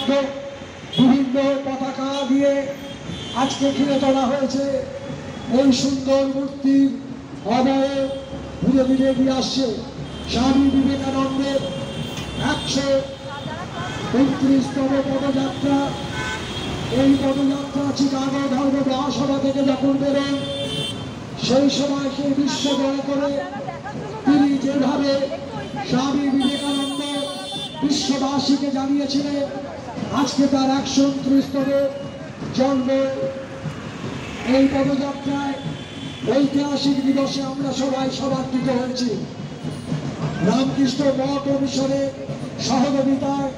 মধ্যে বিভিন্ন পতাকা দিয়ে আজকে ঘিরে তোলা হয়েছে। এই সুন্দর মূর্তির অবয়ে ধীরে ধীরে এগিয়ে আসছে স্বামী বিবেকানন্দের 129তম পদযাত্রা। এই পদযাত্রা চিকাগো ধর্ম মহাসভা থেকে যখন বেরোন, সেই সময় সেই বিশ্ব জয় করে তিনি যেভাবে স্বামী বিবেকানন্দ বিশ্ববাসীকে জানিয়েছিলেন আজকে তার 129তম জন্ম। এই পদযাত্রায় ঐতিহাসিক দিবসে আমরা সবাই সমাদৃত হয়েছি। রামকৃষ্ণ মঠ ও মিশনের সহযোগিতায়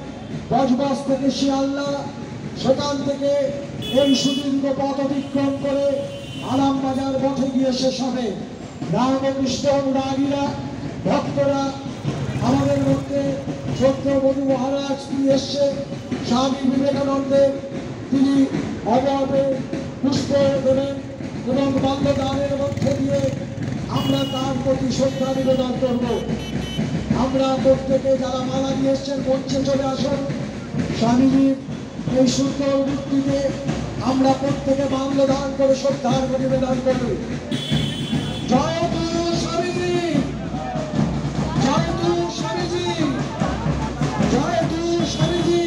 বজবজ থেকে শিয়ালদা, সেখান থেকে এই সুদীর্ঘ পথ অতিক্রম করে আরামবাজার মঠে গিয়ে শেষ হবে। রামকৃষ্ণ অনুরাগীরা, ভক্তরা, আমাদের মধ্যে ছত্রপতি মহারাজ তিনি এসছে স্বামী বিবেকানন্দের, তিনি অভাবে পুষ্প দেবেন এবং মাল্যদানের মধ্যে দিয়ে আমরা তার প্রতি শ্রদ্ধা নিবেদন করব। আমরা প্রত্যেকে যারা মালা দিয়ে এসছেন মঞ্চে চলে আসুন। স্বামীজির এই সুন্দর মূর্তিতে আমরা প্রত্যেকে মাল্যদান করে শ্রদ্ধার নিবেদন করি। জয় গুরু স্বামীজি, জয় গুরু স্বামীজি, জয় গুরু স্বামীজি,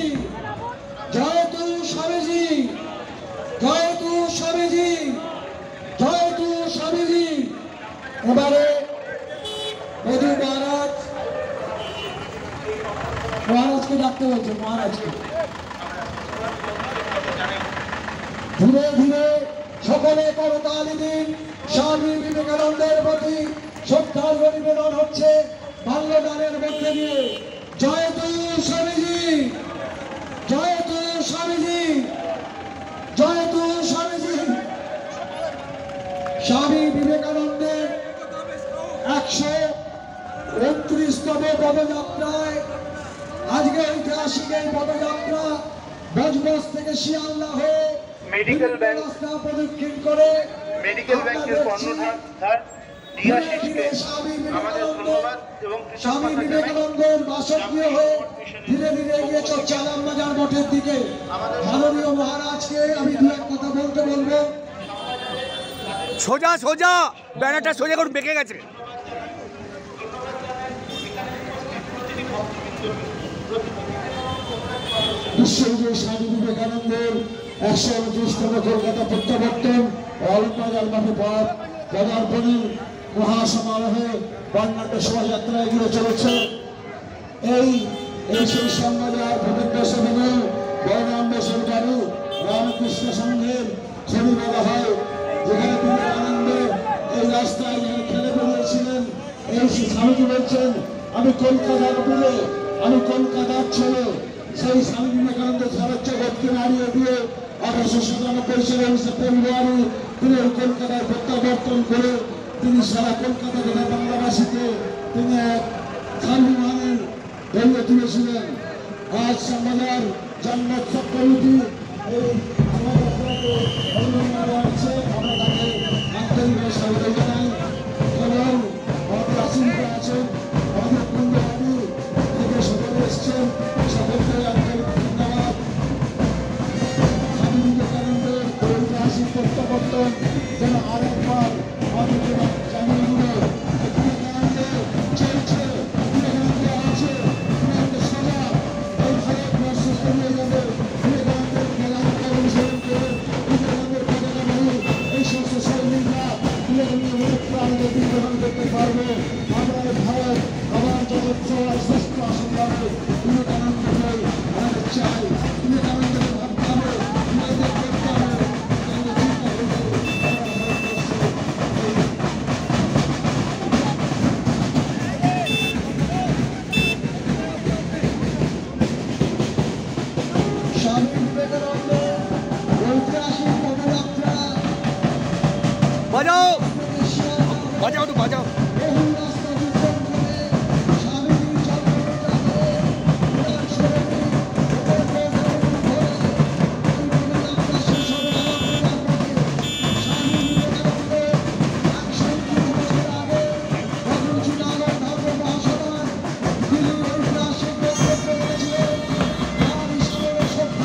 জয় গুরু স্বামীজি, জয় গুরু স্বামীজি, জয় গুরু স্বামীজি। এবারে মধু মহারাজকে ডাকতে বলছে। মহারাজকে ধীরে ধীরে সকলে করতালি দিন। স্বামী বিবেকানন্দের প্রতি শ্রদ্ধার নিবেদন হচ্ছে মাল্যদানের মধ্যে দিয়ে। জয় গুরু স্বামীজি, জয় গুরু স্বামীজি, জয় গুরু স্বামীজি। স্বামী বিবেকানন্দের 129তম পদযাত্রায় আজকে ঐতিহাসিক এই পদযাত্রা বজবজ থেকে শিয়ালদা হয়ে মেডিকেল ব্যাংক প্রদক্ষিণ করে মেডিকেল ব্যাংকের কর্ণধার ডিয়াশিসকে আমাদের ধন্যবাদ এবং স্বামী বিবেকানন্দের বাসগৃহ হয়ে ধীরে ধীরে এগিয়ে চলছে আরামবাজার মঠের দিকে। মাননীয় মহারাজকে আমি দু এক কথা বলতে বলবো। সোজা সোজা ব্যানারটা সোজা করে বেঁকে গেছে। বিশ্ববিদ্যালয় স্বামী বিবেকানন্দের 129তম কলকাতা প্রত্যাবর্তন আরামবাজার মাঠে পথ পদার্পণের মহাসমারোহে বর্ণাঢ্য শোভাযাত্রা এগিয়ে চলেছে। এই সেই সংবাদ ভূপেন্দ্র সেনের বর্ণাঢ্য সরকারি রামকৃষ্ণ সংঘের ছবি বলা হয়, যেখানে বিবেকানন্দ এই রাস্তায় খেলে বেরিয়েছিলেন। এই স্বামীজি বলছেন, আমি কলকাতার বলে, আমি কলকাতার ছেলে। সেই স্বামী বিবেকানন্দ সারা জগৎকে নাড়িয়ে দিয়ে 1897 সালের ফেব্রুয়ারি তিনি কলকাতায় প্রত্যাবর্তন করে তিনি সারা কলকাতা তথা বাংলাবাসীকে তিনি এক স্বাভিমানের দৈর্ঘ্য তুলেছিলেন। আজ আমাদের জন্মোৎসব কমিটি এই আমরা তাকে আন্তরিক স্বাগত জানাই। এবং আমাদের আসিফা আছেন, আমাদের কুণ্ডবাড়ি থেকে সকলে এসছেন, সকলকে আন্তরিক ধন্যবাদ। স্বামী বিবেকানন্দের ঐতিহাসিক প্রত্যাবর্তন যেন আরেকবার আমাদেরকে জানিয়ে দিল বিবেকানন্দ চলছে, বিবেকানন্দ আছে, বিবেকানন্দ সজা এই ভারতবর্ষ ছড়িয়ে যাবে। বিবেকানন্দের মেলাকে অনুসরণ করে বিবেকানন্দের পতাকা বাহী এই সমস্ত সৈনিকরা বিবেকানন্দের প্রাণকে বিগ্রহণ করতে পারবে। আমরা ভারত আবার জগৎ সভায় শ্রেষ্ঠ আসন পাবে। বিবেকানন্দকে আমাদের চাই, বিবেকানন্দকে ভাবতে হবে, বিবেকানন্দের করতে হবে। স্বামী বিবেকানন্দের ঐতিহাসিক পদযাত্রা বাজাও বাজাও তো বাজাও। বহু রাস্তা অতিক্রম করে স্বামীজির জন্মটাকে স্বামী বিবেকানন্দের 129 বছর আগে যখন চিকাগো ধর্ম মহাসভায় তিনি ঐতিহাসিক বক্তব্য করেছিলেন, তার ঈশ্বরের শক্তি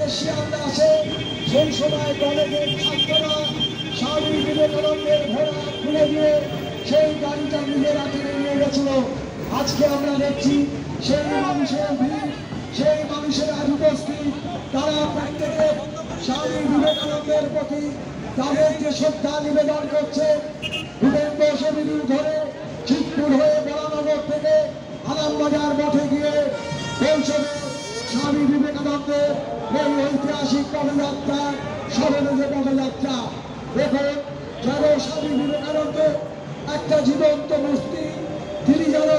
থেকে শিয়ালদা আসে সেই সময় কলেজের ছাত্ররা স্বামী বিবেকানন্দের ঘোড়া খুলে দিয়ে সেই গাড়িটা নিজেরা টেনে নিয়ে গেছিল। আজকে আমরা দেখছি সেই মানুষের ভিড়, সেই মানুষের উপস্থিত, তারা প্রত্যেকে স্বামী বিবেকানন্দের প্রতি তাদের যে শ্রদ্ধা নিবেদন করছে। ভূপেন্দ্র সেবিনীর ধরে চিতপুর হয়ে বরানগর থেকে আরামবাজার মঠে গিয়ে পৌঁছবে স্বামী বিবেকানন্দের এই ঐতিহাসিক পদযাত্রা, স্মরণে যে পদযাত্রা। দেখুন যেন স্বামী বিবেকানন্দ একটা জীবন্ত মূর্তি, তিনি যেন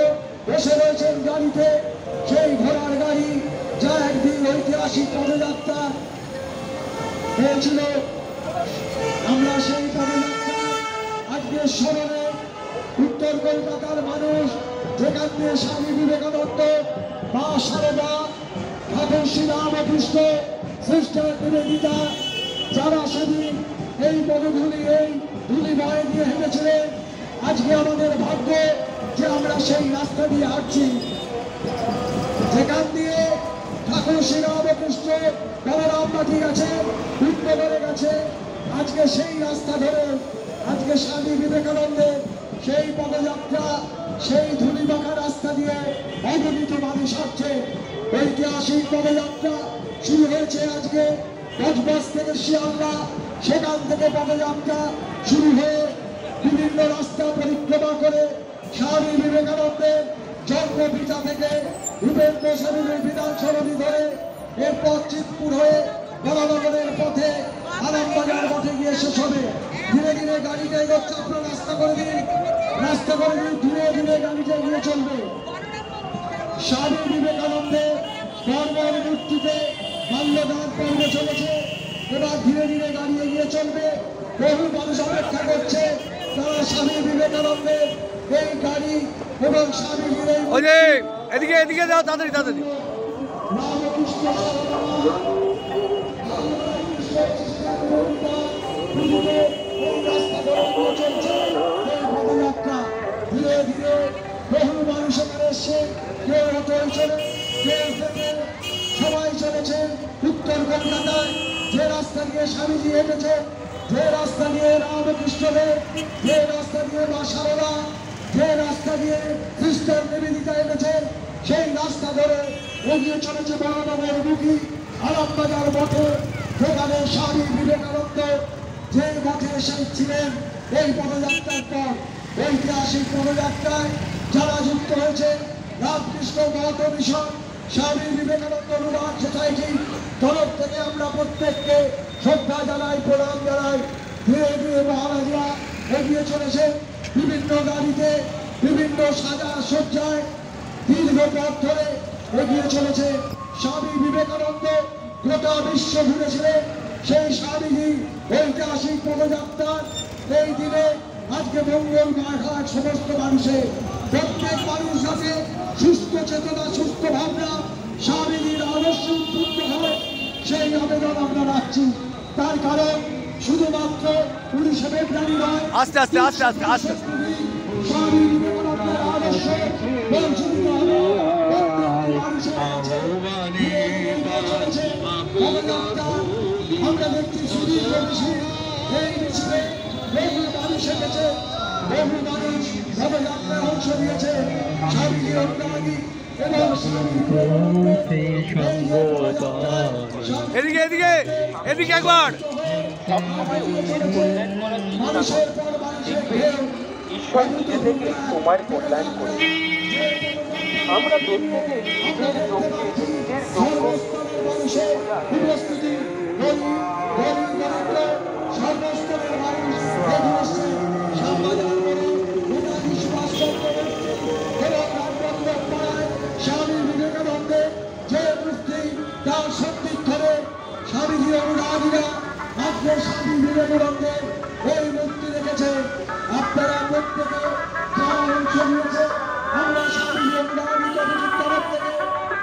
বসে রয়েছেন গাড়িতে, সেই ঘোড়ার গাড়ি যা একদিন ঐতিহাসিক পদযাত্রা হয়েছিল। আমরা সেই পদযাত্রা আজকে স্মরণে উত্তর কলকাতার মানুষ, যেখান দিয়ে স্বামী বিবেকানন্দ মা সারদা, ঠাকুর শ্রীরামকৃষ্ণ, সিস্টার নিবেদিতা, যারা সেদিন এই পদধূলি এই ধুলি বয়ে দিয়ে হেঁটেছিলেন, আজকে আমাদের ভাগ্য যে আমরা সেই রাস্তা দিয়ে হাঁটছি, যেখান দিয়ে ঠাকুর শ্রীরামকৃষ্ণ বলরাম মাটি গেছে, উত্তরে গেছে। আজকে সেই রাস্তা ধরে আজকে স্বামী বিবেকানন্দের সেই পদযাত্রা, সেই ধুলি মাখা রাস্তা দিয়ে অগণিত মানুষ হাঁটছে। ঐতিহাসিক পদযাত্রা শুরু হয়েছে আজকে কসবাস থেকে শিয়ালদা, সেখান থেকে পদযাত্রা শুরু হয়ে বিভিন্ন রাস্তা পরিক্রমা করে স্বামী বিবেকানন্দের জন্মপিতা থেকে ভূপেন্দ্র সেবিনীর বিধান সরণি ধরে এরপর চিতপুর হয়ে বরানগরের পথে আরামবাজার মঠে গিয়ে শেষ হবে। ধীরে ধীরে গাড়িটা এগোচ্ছে, আপনার রাস্তা করে দিন, ধীরে ধীরে গাড়িটা এগিয়ে চলবে। স্বামী বিবেকানন্দের বর্মর মূর্তিতে মাল্যদান পর্বে চলেছে। এবার ধীরে ধীরে গাড়ি এগিয়ে চলবে। বহু মানুষ অপেক্ষা করছে, তারা স্বামী বিবেকানন্দের এই গাড়ি এবং স্বামীজির এদিকে এদিকে যাও, তাড়াতাড়ি তাড়াতাড়ি। রামকৃষ্ণ পদযাত্রা ধীরে ধীরে বহু মানুষ এখানে এসছে, কেউ অটোয় চলে, কেউ থেকে সবাই চলেছে উত্তর কলকাতায়। যে রাস্তা দিয়ে স্বামীজি হেঁটেছে, যে রাস্তা দিয়ে রামকৃষ্ণদেব, যে রাস্তা দিয়ে মা সারদা, যে রাস্তা দিয়ে সিস্টার নিবেদিতা এনেছে, সেই রাস্তা ধরে এগিয়ে চলেছে বরানগর মুখী আরামবাজার মঠে, যেখানে স্বামী বিবেকানন্দ যে মঠে এসেছিলেন এই পদযাত্রার পর। ঐতিহাসিক পদযাত্রায় যারা যুক্ত হয়েছে রামকৃষ্ণ মঠ mission, Swami Vivekananda rural society তরফ থেকে আমরা প্রত্যেককে শ্রদ্ধা জানাই, প্রণাম জানাই। ধীরে ধীরে মহারাজরা এগিয়ে চলেছে বিভিন্ন গাড়িতে, বিভিন্ন সাজা সজ্জায় দীর্ঘ পথ ধরে এগিয়ে চলেছে। স্বামী বিবেকানন্দ গোটা বিশ্ব ঘুরেছিলেন, সেই স্বামীজি ঐতিহাসিক পদযাত্রার এই দিনে আজকে মঙ্গল মাঘাট সমস্ত মানুষের, প্রত্যেক মানুষ যাতে সুস্থ চেতনা, সুস্থ ভাবনা, স্বামীজির আদর্শ উদ্বুদ্ধ হয়, সেই আবেদন আমরা রাখছি। তার কারণ শুধুমাত্র 19 ফেব্রুয়ারি নয়, আস্তে আস্তে আস্তে আস্তে আস্তে স্বামী বিবেকানন্দের আদর্শ বঞ্চিত হবে। আমরা দেখছি সুদীর্ঘ মিছিল, এই মিছিলে বহু মানুষ এসেছে, বহু মানুষ পদযাত্রায় অংশ নিয়েছে। স্বামীজির অনুরাগী এবং এদিকে এদিকে এদিকে একবার। মানুষের পর মানুষের ঢেউ, ঈশ্বর নিজে থেকে তোমার কল্যাণ করে। আমরা প্রত্যেকে নিজের যোগ্যে নিজের যোগ্য সর্বস্তরের মানুষের উপস্থিতি, গরিব দরিদ্র সর্বস্তরের মানুষ এগিয়ে এসছে। শ্যামবাজার মোড়ে নেতাজি সুভাষচন্দ্র এবং রামচন্দ্র পাড়ায় স্বামী বিবেকানন্দের যে মূর্তি, তার সত্যিক ধরে স্বামীজির অনুরাগীরা আজকে স্বামী বিবেকানন্দের এই মূর্তি রেখেছে। আপনারা প্রত্যেকে যারা অংশ নিয়েছে, আমরা স্বামী অনুরাগী কমিটির তরফ থেকে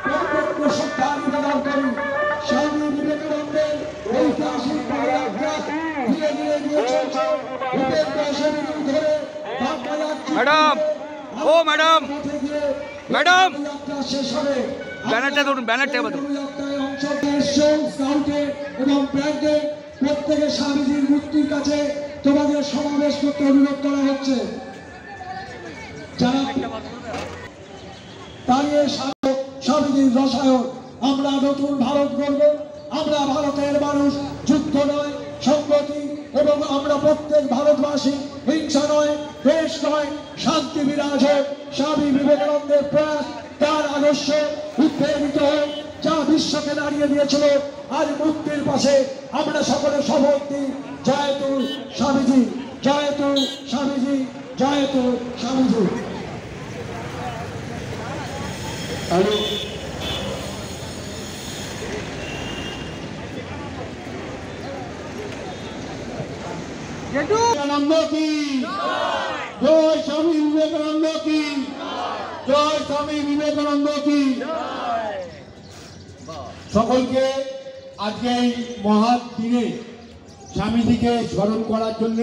প্রত্যেককে শ্রদ্ধা নিবেদন করি। স্বামী বিবেকানন্দের ঐতিহাসিক পদযাত্রা ধীরে ধীরে এগিয়ে চলছে। ভূপেন্দ্র সেবিনীর ধরে ম্যাডাম, ও ম্যাডাম, ম্যাডাম, যাত্রা শেষ হবে। ব্যানারটা ধরুন, ব্যানারটা এবার ধরুন। যাত্রায় অংশ স্কাউটে এবং ব্র্যান্ডে প্রত্যেকে স্বামীজির মূর্তির কাছে তোমাদের সমাবেশ করতে অনুরোধ করা হচ্ছে। যারা দাঁড়িয়ে স্বামীজির রসায়ন, আমরা নতুন ভারত গড়ব, আমরা ভারতের মানুষ, যুদ্ধ নয় সংগতি, এবং আমরা প্রত্যেক ভারতবাসী হিংসা নয়, দেশ নয়, শান্তি বিরাজ হোক। স্বামী বিবেকানন্দের প্রয়াস, তার আদর্শ উদ্বেলিত হোক, যা বিশ্বকে দাঁড়িয়ে দিয়েছিল। আর মুক্তির পাশে আমরা সকলে শপথ দিই, জয়তু স্বামীজি, জয়তু স্বামীজি, জয়তু স্বামীজি। বিবেকানন্দ কি জয়, স্বামী বিবেকানন্দ কি জয়, স্বামী বিবেকানন্দ কি। সকলকে আজকে এই মহৎ দিনে স্বামীজিকে স্মরণ করার জন্য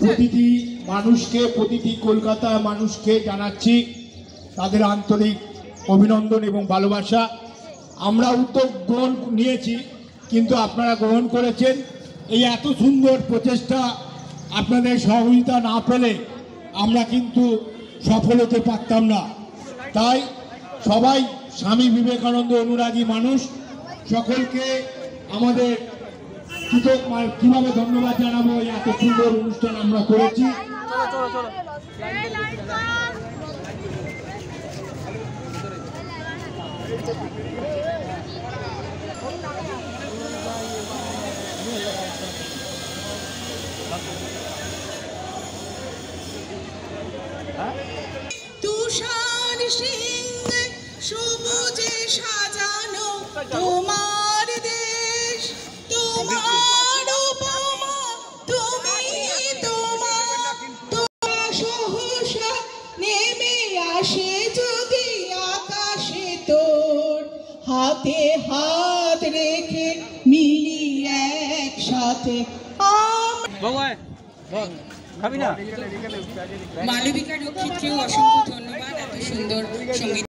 প্রতিটি মানুষকে, প্রতিটি কলকাতার মানুষকে জানাচ্ছি তাদের আন্তরিক অভিনন্দন এবং ভালোবাসা। আমরা উদ্যোগ গ্রহণ নিয়েছি, কিন্তু আপনারা গ্রহণ করেছেন। এই এত সুন্দর প্রচেষ্টা আপনাদের সহযোগিতা না পেলে আমরা কিন্তু সফল হতে পারতাম না। তাই সবাই স্বামী বিবেকানন্দ অনুরাগী মানুষ, সকলকে আমাদের কিভাবে ধন্যবাদ জানাবো। এই এত সুন্দর অনুষ্ঠান আমরা করেছি। তুষার সিংহ সবুজে সাজানো তোমার দেশ, তোমার উপমা, তুমি তোমার সহসা নেমে আসে যদি আকাশে তোর, হাতে হাত রেখে মিলি একসাথে খাবি না? মালবিকা রক্ষিতকেও অসংখ্য ধন্যবাদ এত সুন্দর সঙ্গীত।